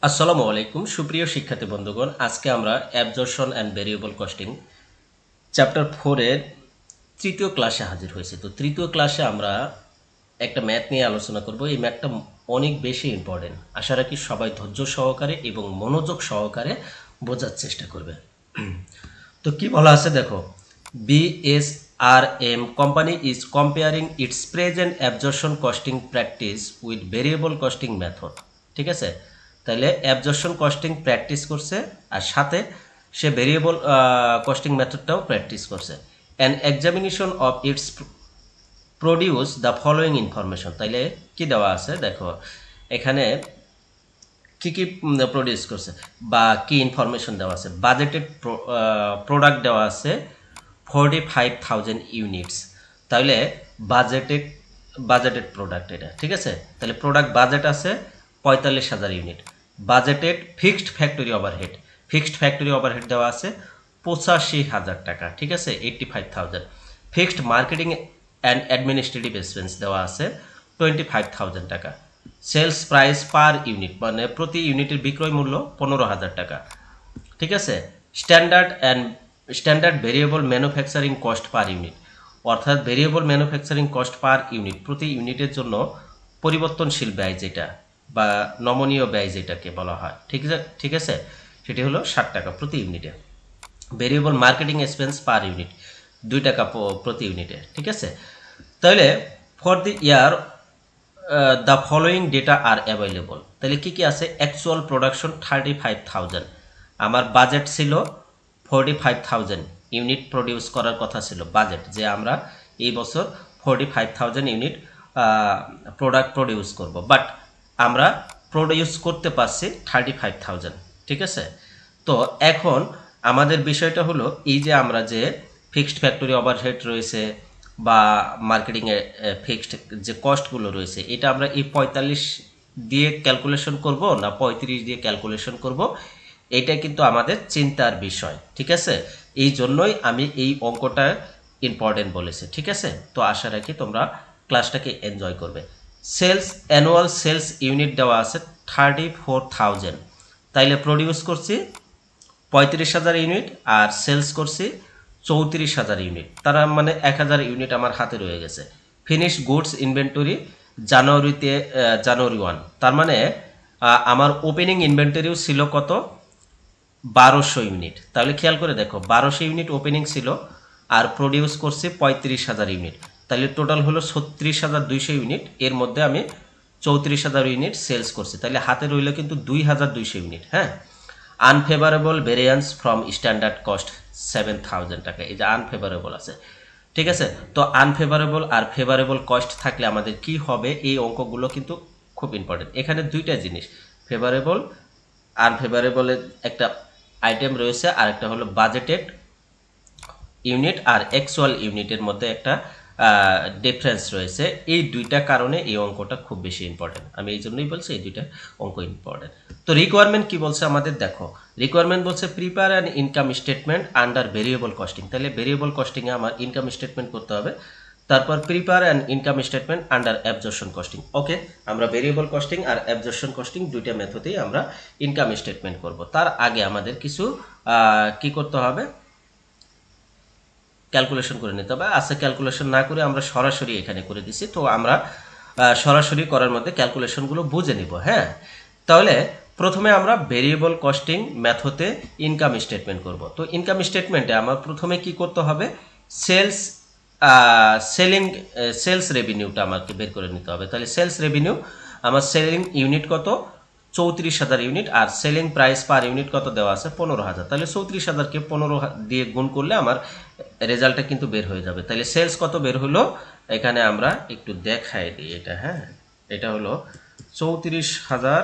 আসসালামু আলাইকুম সুপ্রিয় শিক্ষার্থী বন্ধুগণ, আজকে আমরা absorption and variable costing chapter 4 এর তৃতীয় ক্লাসে হাজির হয়েছি। তো তৃতীয় ক্লাসে আমরা একটা ম্যাথ নিয়ে আলোচনা করব। এই ম্যাথটা অনেক বেশি ইম্পর্টেন্ট। আশা রাখি সবাই ধৈর্য সহকারে এবং মনোযোগ সহকারে বোঝার চেষ্টা করবে। তো কি বলা আছে দেখো, BSRM company is comparing its present absorption costing practice with variable costing method। ঠিক আছে, তাহলে অ্যাবজর্পশন কস্টিং প্র্যাকটিস করছে আর সাথে সে ভেরিয়েবল কস্টিং মেথডটাও প্র্যাকটিস করছে। An examination of its produce the following information. তাইলে কি দেওয়া আছে দেখো, এখানে কি কি প্রডিউস করছে বা কি ইনফরমেশন দেওয়া আছে। বাজেটেড প্রোডাক্ট দেওয়া আছে 45,000 ইউনিটস। তাহলে বাজেটেড প্রোডাক্ট এটা, ঠিক আছে। তাহলে প্রোডাক্ট বাজেট আছে 45,000 unit. Budgeted fixed factory overhead দেওয়া আছে 85,000 টাকা, ঠিক আছে, 85,000। Fixed marketing and administrative expense দেওয়া আছে 25,000 টাকা। সেলস প্রাইস পার ইউনিট মানে প্রতি ইউনিটের বিক্রয় মূল্য 15,000 টাকা, ঠিক আছে। Standard variable manufacturing cost per unit, অর্থাৎ variable manufacturing cost per unit প্রতি ইউনিটের জন্য পরিবর্তনশীল ব্যয় যেটা বা নমনীয় ব্যয় যেটাকে বলা হয়, ঠিক আছে, সেটি হলো 60 টাকা প্রতি ইউনিটে। Variable marketing expense per unit 2 টাকা প্রতি ইউনিটে, ঠিক আছে। তাহলে for the year the following data R available. তাহলে কি কি আছে, অ্যাকচুয়াল প্রোডাকশন 35,000, আমার বাজেট ছিল 45,000 ইউনিট প্রডিউস করার কথা ছিল বাজেট, যে আমরা এই বছর 45,000 ইউনিট প্রোডাক্ট প্রডিউস করব, বাট আমরা প্রডিউস করতে পারছি 35,000, ঠিক আছে। তো এখন আমাদের বিষয়টা হলো এই যে আমরা যে ফিক্সড ফ্যাক্টরি ওভারহেড রয়েছে বা মার্কেটিংয়ে ফিক্সড যে কস্টগুলো রয়েছে, এটা আমরা এই 45 দিয়ে ক্যালকুলেশন করব না 35 দিয়ে ক্যালকুলেশন করব, এটা কিন্তু আমাদের চিন্তার বিষয়, ঠিক আছে। এই জন্যই আমি এই অঙ্কটা ইম্পর্টেন্ট বলেছি, ঠিক আছে। তো আশা রাখি তোমরা ক্লাসটাকে এনজয় করবে। অ্যানুয়াল সেলস ইউনিট দেওয়া আছে 34,000। তাইলে প্রডিউস করছি 35,000 ইউনিট আর সেলস করছি 34,000 ইউনিট, তারা মানে 1,000 ইউনিট আমার হাতে রয়ে গেছে। ফিনিশ গুডস ইনভেন্টরি জানুয়ারি 1, তার মানে আমার ওপেনিং ইনভেন্টরিও ছিল কত, 1200 ইউনিট। তাহলে খেয়াল করে দেখো, 1200 ইউনিট ওপেনিং ছিল আর প্রডিউস করছে 35,000 ইউনিট, তাহলে টোটাল হলো 36,200 ইউনিট। এর মধ্যে আমি 34,000 ইউনিট সেলস করছি, তাহলে হাতে রইল কিন্তু 2,200 ইউনিট। হ্যাঁ, unfavourable variance from standard cost 7,000 টাকা, এই যে আনফেভারেবল আছে, ঠিক আছে। তো আনফেভারেবল আর ফেভারেবল কস্ট থাকলে আমাদের কি হবে, এই অঙ্কগুলো কিন্তু খুব ইম্পর্টেন্ট। এখানে দুইটা জিনিস, ফেভারেবল আনফেভারেবলের একটা আইটেম রয়েছে, আর একটা হলো বাজেটেড ইউনিট আর অ্যাকচুয়াল ইউনিটের মধ্যে একটা ডিফারেন্স রয়েছে। এই দুইটা কারণে এই অঙ্কটা খুব বেশি ইম্পর্টেন্ট, আমি এই জন্যই বলছি এই দুইটা অঙ্ক ইম্পর্টেন্ট। তো রিকোয়ারমেন্ট কি বলছে আমাদের দেখো, রিকোয়ারমেন্ট বলছে prepare an income statement under variable costing. তাহলে ভেরিয়েবল কস্টিংয়ে আমার ইনকাম স্টেটমেন্ট করতে হবে, তারপর prepare an income statement under absorption costing. Okay, আমরা ভেরিয়েবল কস্টিং আর অ্যাবজর্পশন কস্টিং দুইটা মেথডেই আমরা ইনকাম স্টেটমেন্ট করব। তার আগে আমাদের কিছু কি করতে হবে, ক্যালকুলেশন করে নিতে হবে। আচ্ছা, ক্যালকুলেশন না করে আমরা সরাসরি এখানে করে দিছি, তো আমরা সরাসরি করার মধ্যে ক্যালকুলেশনগুলো বুঝে নিব। হ্যাঁ, তাহলে প্রথমে আমরা ভেরিয়েবল কস্টিং মেথডে ইনকাম স্টেটমেন্ট করব। তো ইনকাম স্টেটমেন্টে আমার প্রথমে কি করতে হবে, সেলস রেভিনিউটা আমাকে বের করে নিতে হবে। তাহলে সেলস রেভিনিউ, আমার সেলিং ইউনিট কত, 34,000 ইউনিট, আর সেলিং প্রাইস পার ইউনিট কত দেওয়া আছে, 15,000। তাহলে 34,000কে 15 দিয়ে গুণ করলে আমার রেজাল্টটা কিন্তু বের হয়ে যাবে। তাহলে সেলস কত বের হলো, এখানে আমরা একটু দেখাই দিই এটা। হ্যাঁ, এটা হলো 34,000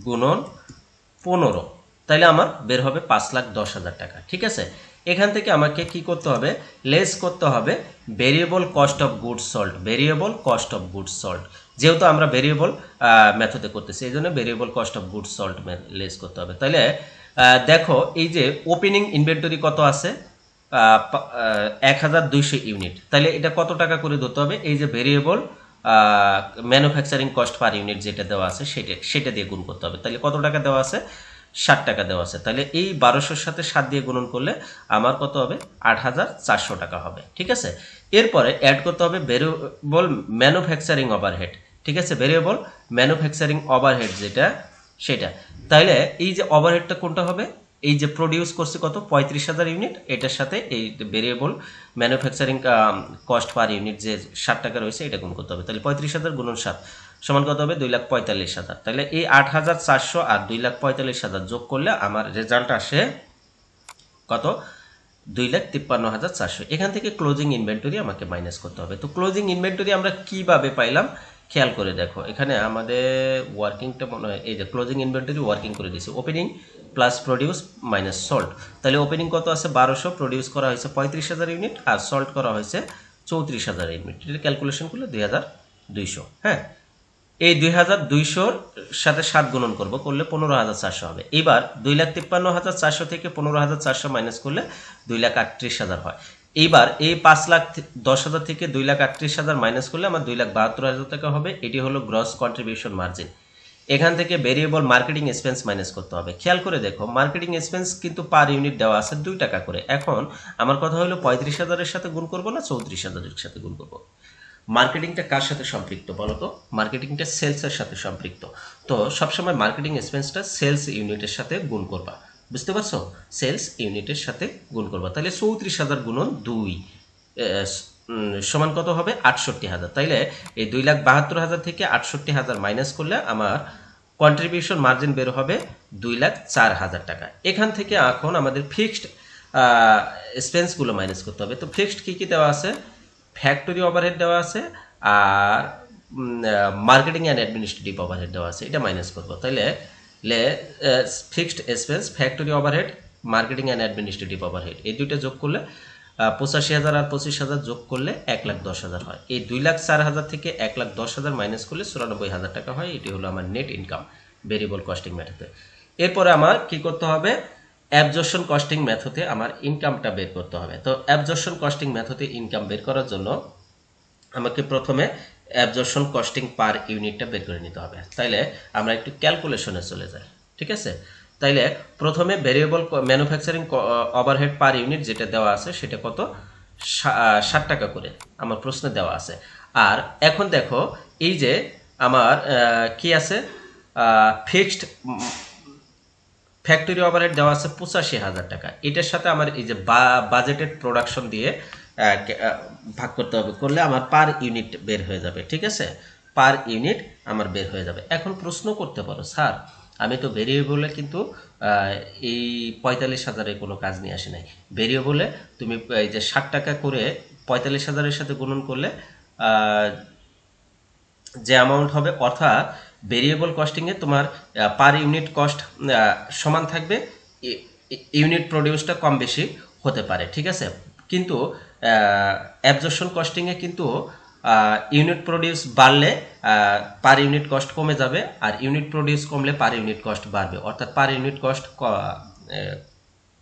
গুণন 15, তাইলে আমার বের হবে 5,10,000 টাকা, ঠিক আছে। এখান থেকে আমাকে কি করতে হবে, লেস করতে হবে variable cost of goods sold, যেহেতু আমরা ভেরিয়েবল মেথডে করতেছি, এই জন্য variable cost of goods sold less করতে হবে। তাহলে দেখো, এই যে ওপেনিং ইনভেন্টরি কত আছে, 1,200 ইউনিট, তাহলে এটা কত টাকা করে ধরতে হবে, এই যে variable manufacturing cost per unit যেটা দেওয়া আছে সেটা দিয়ে গুণ করতে হবে। তাহলে কত টাকা দেওয়া আছে? 60 টাকা দেওয়া আছে। তাহলে এই 1200-র সাথে 7 দিয়ে গুণন করলে আমার কত হবে? 8400 টাকা হবে। ঠিক আছে, এরপরে অ্যাড করতে হবে ভেরিয়েবল ম্যানুফ্যাকচারিং ওভারহেড। ঠিক আছে, ভেরিয়েবল ম্যানুফ্যাকচারিং ওভারহেড যেটা সেটা। তাহলে এই যে ওভারহেডটা কোনটা হবে? এই যে প্রডিউস করছে কত? 35,000 ইউনিট, এটার সাথে এই variable manufacturing cost per unit যে 60 টাকা রয়েছে এটা গুণ করতে হবে। তাহলে 35,000 গুণন 7 সমান কত হবে? 2,45,000। তাহলে এই 8,400 আর 2,45,000 যোগ করলে আমার রেজাল্ট আসে কত? 2,53,400। এখান থেকে ক্লোজিং ইনভেন্টরি আমাকে মাইনাস করতে হবে। তো ক্লোজিং ইনভেন্টরি আমরা কিভাবে পাইলাম খেয়াল করে দেখো, এখানে আমাদের ওয়ার্কিংটা মনে হয় এই যে ক্লোজিং ইনভেন্টরি ওয়ার্কিং করে দিয়েছে, opening plus produce minus salt. তাহলে ওপেনিং কত আছে? 1200, প্রডিউস করা হয়েছে 35,000 ইউনিট আর সল্ট করা হয়েছে 34,000 ইউনিট। এটা ক্যালকুলেশন করলে 2,200। হ্যাঁ, এই 2,200-র সাথে 7 গুণন করব, করলে 15,400 হবে। এবার 2,53,400 থেকে 15,400 মাইনাস করলে 2,38,000 হয়। এইবার এই 5,10,000 থেকে 2,38,000 মাইনাস করলে আমার 2,72,000 টাকা হবে। এটি হলো গ্রস কন্ট্রিবিউশন মার্জিন। এখান থেকে ভেরিয়েবল মার্কেটিং এক্সপেন্স মাইনাস করতে হবে। খেয়াল করে দেখো, মার্কেটিং এক্সপেন্স কিন্তু পার ইউনিট দেওয়া আছে 2 টাকা করে। এখন আমার কথা হলো 35,000-এর সাথে গুণ করব না 34,000-এর সাথে গুণ করব? মার্কেটিংটা কার সাথে সম্পৃক্ত বলো তো? মার্কেটিংটা সেলসের সাথে সম্পৃক্ত। তো সবসময় মার্কেটিং এক্সপেন্সটা সেলস ইউনিটের সাথে গুণ করবা, বুঝতে পারছো? সেলস ইউনিটের সাথে গুণ করবা। তাহলে 34,000 গুণন 2 সমান কত হবে? 68,000। তাইলে এই 2,72,000 থেকে 68,000 মাইনাস করলে আমার কন্ট্রিবিউশন মার্জিন বের হবে 2,04,000 টাকা। এখান থেকে এখন আমাদের ফিক্সড এক্সপেন্সগুলো মাইনাস করতে হবে। তো ফিক্সড কী কী দেওয়া আছে? ফ্যাক্টরি ওভারহেড দেওয়া আছে আর মার্কেটিং অ্যান্ড অ্যাডমিনিস্ট্রেটিভ ওভারহেড দেওয়া আছে, এটা মাইনাস করবো। তাহলে fixed expense, factory overhead, marketing and administrative overhead, এই দুইটা যোগ করলে 85,000 আর 25,000 যোগ করলে 1,10,000 হয়। এই 2,04,000 থেকে 1,10,000 মাইনাস করলে 94,000 টাকা হয়। এটি হলো আমার নেট ইনকাম ভেরিয়েবল কস্টিং মেথডে। এরপরে আমার কি করতে হবে? অ্যাবজর্পশন কস্টিং মেথডে আমার ইনকামটা বের করতে হবে। তো অ্যাবজর্পশন কস্টিং মেথডে ইনকাম বের করার জন্য আমাকে প্রথমে অ্যাবজর্পশন কস্টিং পার ইউনিটটা বের করে নিতে হবে। তাইলে আমরা একটু ক্যালকুলেশনে চলে যাই। ঠিক আছে, তাইলে প্রথমে variable manufacturing overhead per unit যেটা দেওয়া আছে সেটা কত? 60 টাকা করে আমার প্রশ্নে দেওয়া আছে। আর এখন দেখো এই যে আমার কি আছে? ফিক্সড ফ্যাক্টরি ওভারহেড দেওয়া আছে 85,000 টাকা। এটার সাথে আমার এই যে বাজেটেড প্রোডাকশন দিয়ে ভাগ করতে হবে, করলে আমার পার ইউনিট বের হয়ে যাবে। ঠিক আছে, পার ইউনিট আমার বের হয়ে যাবে। এখন প্রশ্ন করতে পারো, স্যার আমি তো ভেরিয়েবলে কিন্তু এই 45,000-এর কোনো কাজ নিয়ে আসি নাই। ভেরিয়েবলে তুমি এই যে 60 টাকা করে 45,000-এর সাথে গুণন করলে যে অ্যামাউন্ট হবে, অর্থাৎ ভেরিয়েবল কস্টিংয়ে তোমার পার ইউনিট কস্ট সমান থাকবে, ইউনিট প্রডিউসটা কম বেশি হতে পারে। ঠিক আছে, কিন্তু অ্যাবজর্পশন কস্টিংয়ে কিন্তু ইউনিট প্রডিউস বাড়লে পার ইউনিট কস্ট কমে যাবে, আর ইউনিট প্রডিউস কমলে পার ইউনিট কস্ট বাড়বে, অর্থাৎ পার ইউনিট কস্ট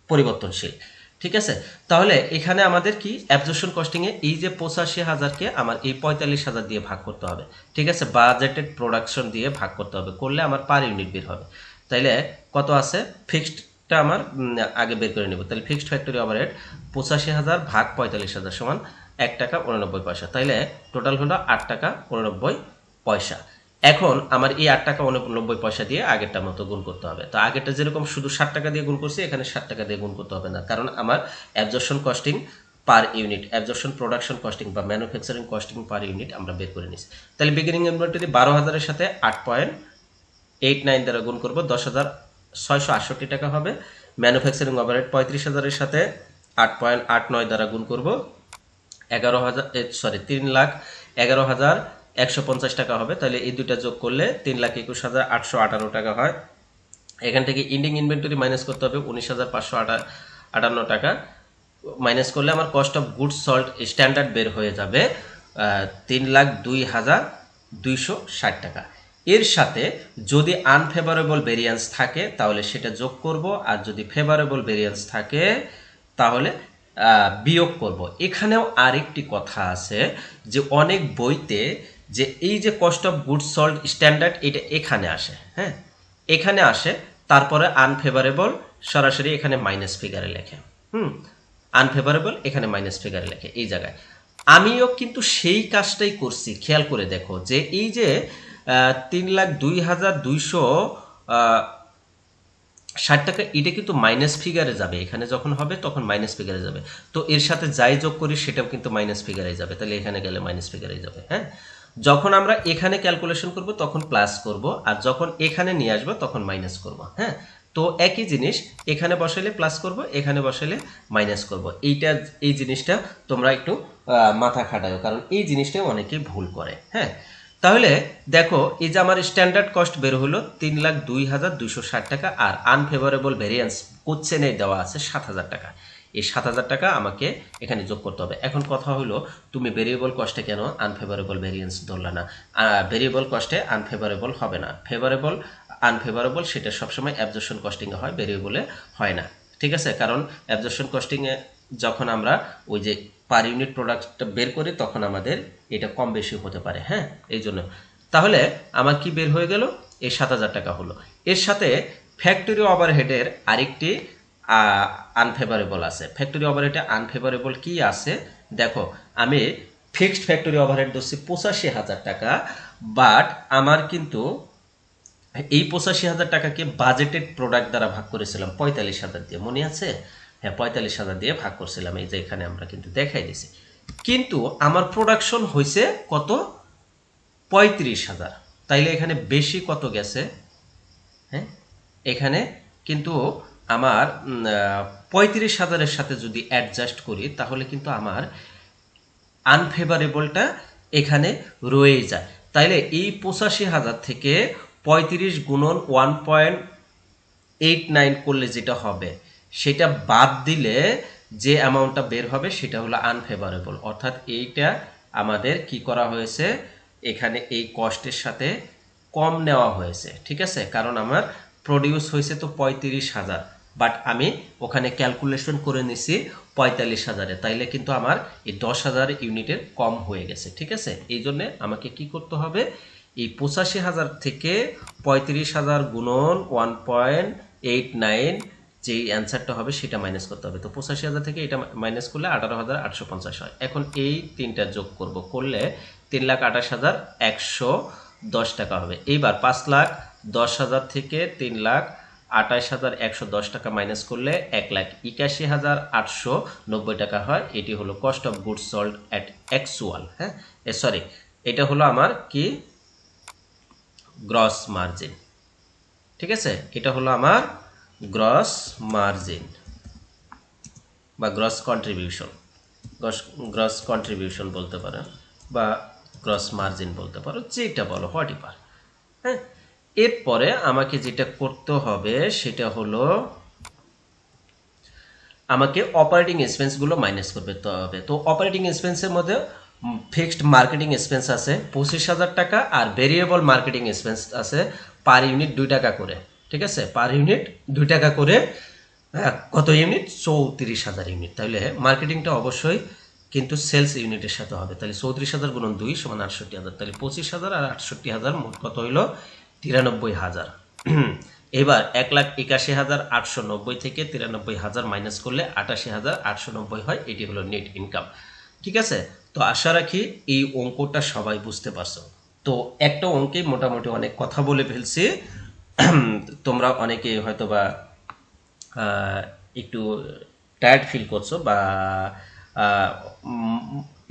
পরিবর্তনশীল। ঠিক আছে, তাহলে এখানে আমাদের কি অ্যাবজর্পশন কস্টিংয়ে এই যে 85,000-কে আমার এই 45,000 দিয়ে ভাগ করতে হবে। ঠিক আছে, বাজেটেড প্রোডাকশন দিয়ে ভাগ করতে হবে, করলে আমার পার ইউনিট বের হবে। তাইলে কত আছে? ফিক্সডটা আমার আগে বের করে নেব। তাহলে ফিক্সড ফ্যাক্টরি ওভারহেড 85,000 ভাগ 45,000 সমান 1 টাকা 89 পয়সা। তাইলে টোটাল হলো 8 টাকা 89 পয়সা। এখন আমার এই 8 টাকা 89 পয়সা দিয়ে আগেরটার মতো গুণ করতে হবে। তো আগেরটা যেরকম শুধু 60 টাকা দিয়ে গুণ করছি, এখানে 60 টাকা দিয়ে গুণ করতে হবে না, কারণ আমার absorption costing per unit, absorption production costing বা ম্যানুফ্যাকচারিং কস্টিং পার ইউনিট আমরা বের করে নিছি। তাহলে বিগিনিং ইনভেন্টরি 12,000-এর সাথে 8.89 দ্বারা গুণ করব, 10,668 টাকা হবে। ম্যানুফ্যাকচারিং ওভারহেড 35,000-এর সাথে 8.89 দ্বারা গুণ করব, 3,11,150 টাকা হবে। তাহলে এই দুইটা যোগ করলে 3,21,858 টাকা হয়। এখান থেকে ইন্ডিং ইনভেন্টরি মাইনাস করতে হবে 19,558 টাকা। মাইনাস করলে আমার cost of goods salt standard বের হয়ে যাবে 3,02,260 টাকা। এর সাথে যদি আনফেভারেবল ভেরিয়েন্স থাকে তাহলে সেটা যোগ করব, আর যদি ফেভারেবল ভেরিয়েন্স থাকে তাহলে বিয়োগ করব। এখানেও আরেকটি কথা আছে যে অনেক বইতে যে এই যে cost of goods sold standard এটা এখানে আসে, হ্যাঁ এখানে আসে, তারপরে আনফেভারেবল সরাসরি এখানে মাইনাস ফিগারে লেখে, আনফেভারেবল এখানে মাইনাস ফিগারে লেখে এই জায়গায়। আমিও কিন্তু সেই কাজটাই করছি, খেয়াল করে দেখো যে এই যে ৩,০২,২৬০ টাকা এটা কিন্তু মাইনাস ফিগারে যাবে, এখানে যখন হবে তখন মাইনাস ফিগারে যাবে। তো এর সাথে যাই যোগ করি সেটাও কিন্তু মাইনাস ফিগারে যাবে, তাহলে এখানে গেলে মাইনাস ফিগারে যাবে। হ্যাঁ, যখন আমরা এখানে ক্যালকুলেশন করব তখন প্লাস করব, আর যখন এখানে নিয়ে আসবো তখন মাইনাস করব। হ্যাঁ, তো একই জিনিস এখানে বসাইলে প্লাস করব, এখানে বসাইলে মাইনাস করব। এই জিনিসটা তোমরা একটু মাথা খাটাও, কারণ এই জিনিসটাও অনেকে ভুল করে। হ্যাঁ, তাহলে দেখো এই যে আমার স্ট্যান্ডার্ড কস্ট বের হলো ৩,০২,২৬০ টাকা, আর আনফেভারেবল ভেরিয়েন্স কোশ্চেনে দেওয়া আছে ৭,০০০ টাকা। এই ৭,০০০ টাকা আমাকে এখানে যোগ করতে হবে। এখন কথা হলো তুমি ভেরিয়েবল কস্টে কেন আনফেভারেবল ভেরিয়েন্স ধরলে না? ভেরিয়েবল কস্টে আনফেভারেবল হবে না, ফেভারেবল আনফেভারেবল সেটা সবসময় অ্যাবজর্পশন কস্টিংয়ে হয়, ভেরিয়েবলে হয় না। ঠিক আছে, কারণ অ্যাবজর্পশন কস্টিংয়ে যখন আমরা ওই যে পার ইউনিট প্রোডাক্টটা বের করি তখন আমাদের এটা কম বেশি হতে পারে। হ্যাঁ, এই জন্য তাহলে আমার কি বের হয়ে গেল? এই ৭,০০০ টাকা হলো। এর সাথে ফ্যাক্টরি ওভারহেডের আরেকটি আনফেভারেবল আছে। ফ্যাক্টরি ওভারহেডে আনফেভারেবল কি আছে দেখো, আমি ফিক্সড ফ্যাক্টরি ওভারহেড ধরছি ৮৫,০০০ টাকা, বাট আমার কিন্তু এই ৮৫,০০০ টাকাকে বাজেটেড প্রোডাক্ট দ্বারা ভাগ করেছিলাম ৪৫,০০০ দিয়ে, মনে আছে? হ্যাঁ, ৪৫,০০০ দিয়ে ভাগ করছিলাম, এই যে এখানে আমরা কিন্তু দেখাই দিছি। কিন্তু আমার প্রোডাকশন হয়েছে কত? ৩৫,০০০। তাইলে এখানে বেশি কত গেছে? হ্যাঁ, এখানে কিন্তু আমার ৩৫,০০০-এর সাথে যদি অ্যাডজাস্ট করি তাহলে কিন্তু আমার আনফেভারেবলটা এখানে রয়ে যায়। তাইলে এই ৮৫,০০০ থেকে ৩৫ গুণন 1.89 করলে যেটা হবে সেটা বাদ দিলে যে অ্যামাউন্টটা বের হবে সেটা হলো আনফেভারেবল। অর্থাৎ এইটা আমাদের কি করা হয়েছে, এখানে এই কস্টের সাথে কম নেওয়া হয়েছে। ঠিক আছে, কারণ আমার প্রডিউস হয়েছে তো ৩৫,০০০, বাট আমি ওখানে ক্যালকুলেশন করে নিছি ৪৫,০০০-এ, তাইলে কিন্তু আমার এই ১০,০০০ ইউনিটের কম হয়ে গেছে। ঠিক আছে, এই জন্যে আমাকে কি করতে হবে, এই ৮৫,০০০ থেকে ৩৫,০০০ গুণন 1.89 যেই অ্যান্সারটা হবে সেটা মাইনাস করতে হবে। তো ৮৫,০০০ থেকে এটা মাইনাস করলে ১৮,৮৫০ হয়। এখন এই তিনটা যোগ করব, করলে ৩,২৮,১১০ টাকা হবে। এইবার ৫,১০,০০০ থেকে ৩,২৮,১১০ টাকা মাইনাস করলে ১,৮১,৮৯০ টাকা হয়। এটি হলো cost of goods sold at actual. হ্যাঁ, সরি, এটা হলো আমার কি গ্রস মার্জিন। ঠিক আছে, এটা হলো আমার গ্রস মার্জিন বা গ্রস কন্ট্রিবিউশন, গ্রস কন্ট্রিবিউশন বলতে পারো বা গ্রস মার্জিন বলতে পারো, যেটা বলো, হোয়াট এভার। হ্যাঁ, এরপরে আমাকে যেটা করতে হবে সেটা হলো আমাকে অপারেটিং এক্সপেন্সগুলো মাইনাস করতে হবে। তো অপারেটিং এক্সপেন্সের মধ্যে ফিক্সড মার্কেটিং এক্সপেন্স আছে ২৫,০০০ টাকা, আর ভেরিয়েবল মার্কেটিং এক্সপেন্স আছে পার ইউনিট ২ টাকা করে। ঠিক আছে, পার ইউনিট ২ টাকা করে। কত ইউনিট? ৩৪,০০০ ইউনিট। তাহলে মার্কেটিংটা অবশ্যই কিন্তু সেলস ইউনিটের সাথে হবে। তাহলে ৩৪,০০০ গুণন ২ সমান ৬৮,০০০। তাহলে ২৫,০০০ আর ৬৮,০০০ মোট কত হইল? ৯৩,০০০। এবার ১,৮১,৮৯০ থেকে ৯৩,০০০ মাইনাস করলে ৮৮,৮৯০ হয়। এটি হলো নেট ইনকাম। ঠিক আছে, তো আশা রাখি এই অঙ্কটা সবাই বুঝতে পারছো। তো একটা অঙ্কে মোটামুটি অনেক কথা বলে ফেলছি, তোমরা অনেকে হয়তো বা একটু টায়ার্ড ফিল করছো বা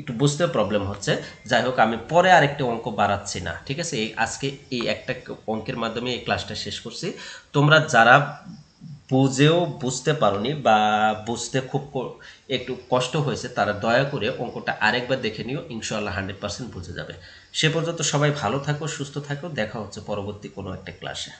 একটু বুঝতে প্রবলেম হচ্ছে। যাই হোক, আমি পরে আরেকটা অঙ্ক বাড়াচ্ছি না। ঠিক আছে, আজকে এই একটা অঙ্কের মাধ্যমে এই ক্লাসটা শেষ করছি। তোমরা যারা বুঝেও বুঝতে পারোনি বা বুঝতে খুব একটু কষ্ট হয়েছে তারা দয়া করে অঙ্কটা আরেকবার দেখে নিও, ইনশাআল্লাহ 100% বুঝে যাবে। সে পর্যন্ত সবাই ভালো থাকো, সুস্থ থাকো, দেখা হচ্ছে পরবর্তী কোনো একটা ক্লাসে।